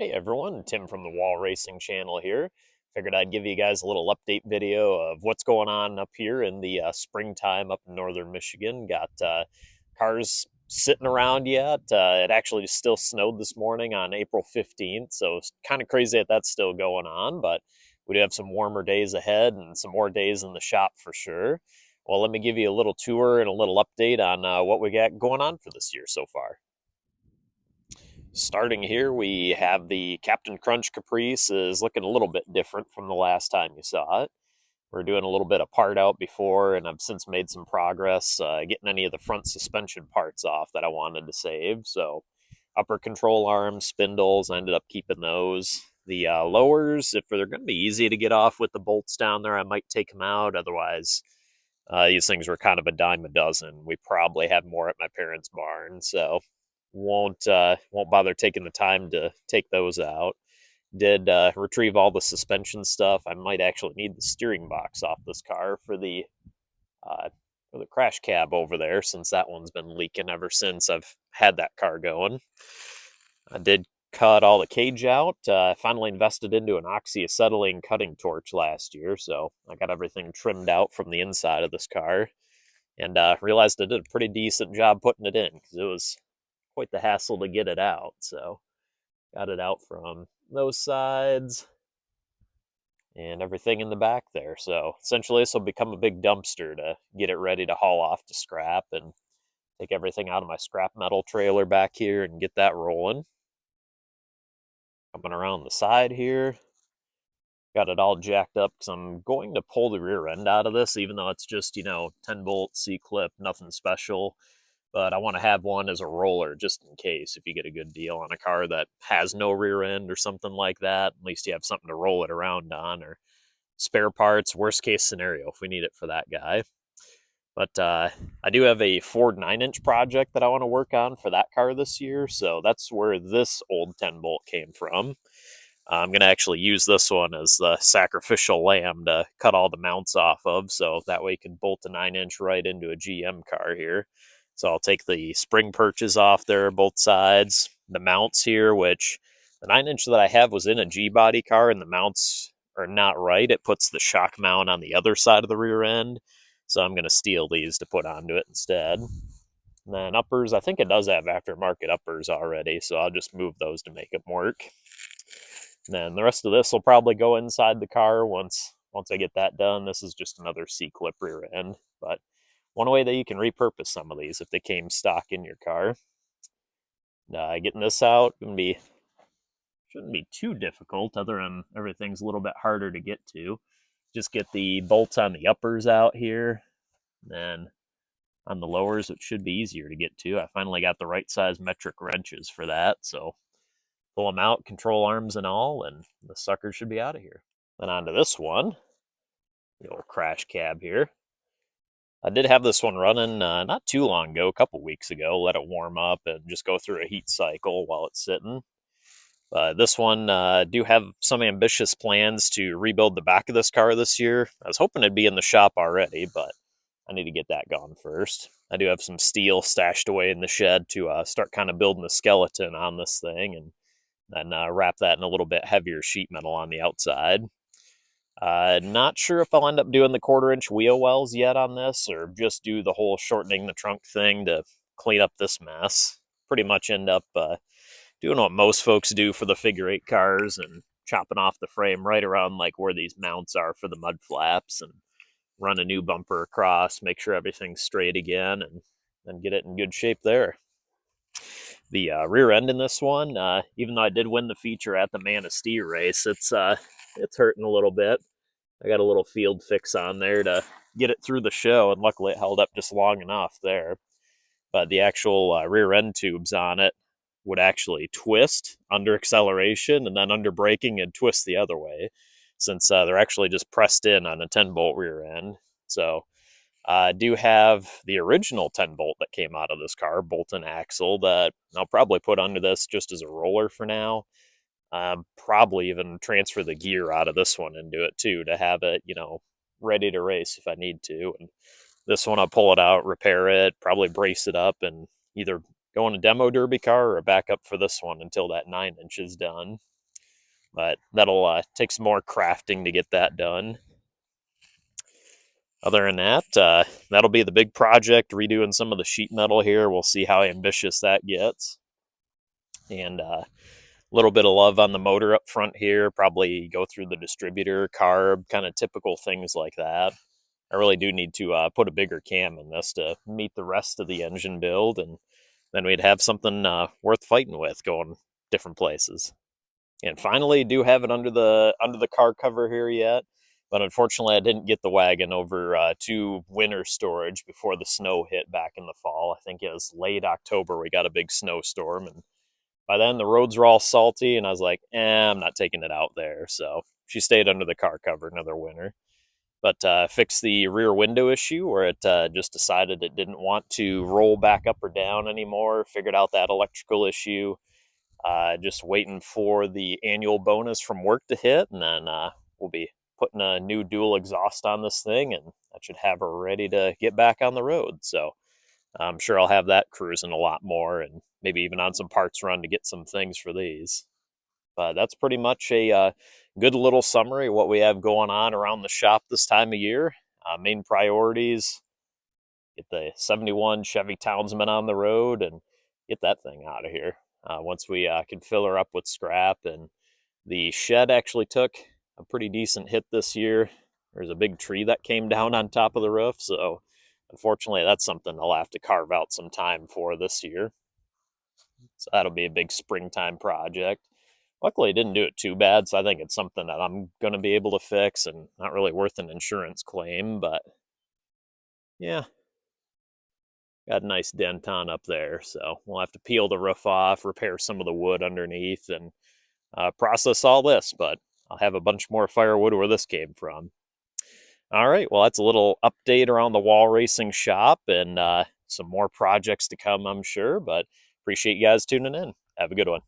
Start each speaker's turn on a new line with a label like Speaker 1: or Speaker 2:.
Speaker 1: Hey everyone, Tim from the WahlRacing channel here. Figured I'd give you guys a little update video of what's going on up here in the springtime up in northern Michigan. Got cars sitting around yet. It actually still snowed this morning on April 15th, so it's kind of crazy that that's still going on, but we do have some warmer days ahead and some more days in the shop for sure. Well, let me give you a little tour and a little update on what we got going on for this year so far. Starting here, we have the Captain Crunch Caprice is looking a little bit different from the last time you saw it. We're doing a little bit of part out before, and I've since made some progress getting any of the front suspension parts off that I wanted to save. So, upper control arms, spindles, I ended up keeping those. The lowers, if they're going to be easy to get off with the bolts down there, I might take them out. Otherwise, these things were kind of a dime a dozen. We probably have more at my parents' barn, so won't bother taking the time to take those out. Did retrieve all the suspension stuff. I might actually need the steering box off this car uh, for the crash cab over there, since that one's been leaking ever since I've had that car going. I did cut all the cage out. I finally invested into an oxyacetylene cutting torch last year, so I got everything trimmed out from the inside of this car, and realized I did a pretty decent job putting it in because it was quite the hassle to get it out. So got it out from those sides and everything in the back there. So essentially, this will become a big dumpster to get it ready to haul off to scrap and take everything out of my scrap metal trailer back here and get that rolling. Coming around the side here, got it all jacked up because I'm going to pull the rear end out of this, even though it's just, 10 bolt C-clip, nothing special. But I want to have one as a roller just in case if you get a good deal on a car that has no rear end or something like that. At least you have something to roll it around on, or spare parts, worst case scenario if we need it for that guy. But I do have a Ford 9-inch project that I want to work on for that car this year, so that's where this old 10 bolt came from. I'm going to actually use this one as the sacrificial lamb to cut all the mounts off of, so that way you can bolt a 9-inch right into a GM car here. So I'll take the spring perches off there, both sides, the mounts here, which the 9-inch that I have was in a G-body car, and the mounts are not right. It puts the shock mount on the other side of the rear end, so I'm going to steal these to put onto it instead. And then uppers, I think it does have aftermarket uppers already, so I'll just move those to make it work. And then the rest of this will probably go inside the car once I get that done. This is just another C-clip rear end, but one way that you can repurpose some of these if they came stock in your car. Getting this out shouldn't be too difficult, other than everything's a little bit harder to get to. Just get the bolts on the uppers out here, then on the lowers it should be easier to get to. I finally got the right size metric wrenches for that, so pull them out, control arms and all, and the sucker should be out of here. Then onto this one, the old crash cab here. I did have this one running not too long ago, a couple weeks ago. Let it warm up and just go through a heat cycle while it's sitting. This one, do have some ambitious plans to rebuild the back of this car this year. I was hoping it'd be in the shop already, but I need to get that gone first. I do have some steel stashed away in the shed to start kind of building the skeleton on this thing, and then wrap that in a little bit heavier sheet metal on the outside. Not sure if I'll end up doing the 1/4-inch wheel wells yet on this, or just do the whole shortening the trunk thing to clean up this mess. Pretty much end up doing what most folks do for the figure 8 cars and chopping off the frame right around like where these mounts are for the mud flaps, and run a new bumper across, make sure everything's straight again, and then get it in good shape there. The rear end in this one, even though I did win the feature at the Manistee race, it's hurting a little bit. I got a little field fix on there to get it through the show, and luckily it held up just long enough there. But the actual rear end tubes on it would actually twist under acceleration, and then under braking and twist the other way, since they're actually just pressed in on a 10 bolt rear end. So I do have the original 10 bolt that came out of this car, bolt and axle, that I'll probably put under this just as a roller for now. Probably even transfer the gear out of this one into it too, to have it, ready to race if I need to. And this one, I'll pull it out, repair it, probably brace it up, and either go in a demo derby car or a backup for this one until that 9-inch is done. But that'll take some more crafting to get that done. Other than that, that'll be the big project, redoing some of the sheet metal here. We'll see how ambitious that gets. And a little bit of love on the motor up front here, probably go through the distributor, carb, kind of typical things like that. I really do need to put a bigger cam in this to meet the rest of the engine build, and then we'd have something worth fighting with going different places. And finally, do have it under the car cover here yet, but unfortunately, I didn't get the wagon over to winter storage before the snow hit back in the fall. I think it was late October we got a big snowstorm, and by then the roads were all salty, and I was like, I'm not taking it out there. So she stayed under the car cover another winter. But fixed the rear window issue where it just decided it didn't want to roll back up or down anymore. Figured out that electrical issue. Just waiting for the annual bonus from work to hit, and then we'll be putting a new dual exhaust on this thing, and that should have her ready to get back on the road. So I'm sure I'll have that cruising a lot more, and maybe even on some parts run to get some things for these. But that's pretty much a good little summary of what we have going on around the shop this time of year. Main priorities: get the 71 Chevy Townsman on the road and get that thing out of here. Once we can fill her up with scrap, and the shed actually took a pretty decent hit this year. There's a big tree that came down on top of the roof, so unfortunately that's something I'll have to carve out some time for this year. So that'll be a big springtime project. Luckily, it didn't do it too bad, so I think it's something that I'm going to be able to fix and not really worth an insurance claim, but yeah, got a nice dent on up there, so we'll have to peel the roof off, repair some of the wood underneath, and process all this, but I'll have a bunch more firewood where this came from. All right, well, that's a little update around the WahlRacing shop, and some more projects to come, I'm sure, but appreciate you guys tuning in. Have a good one.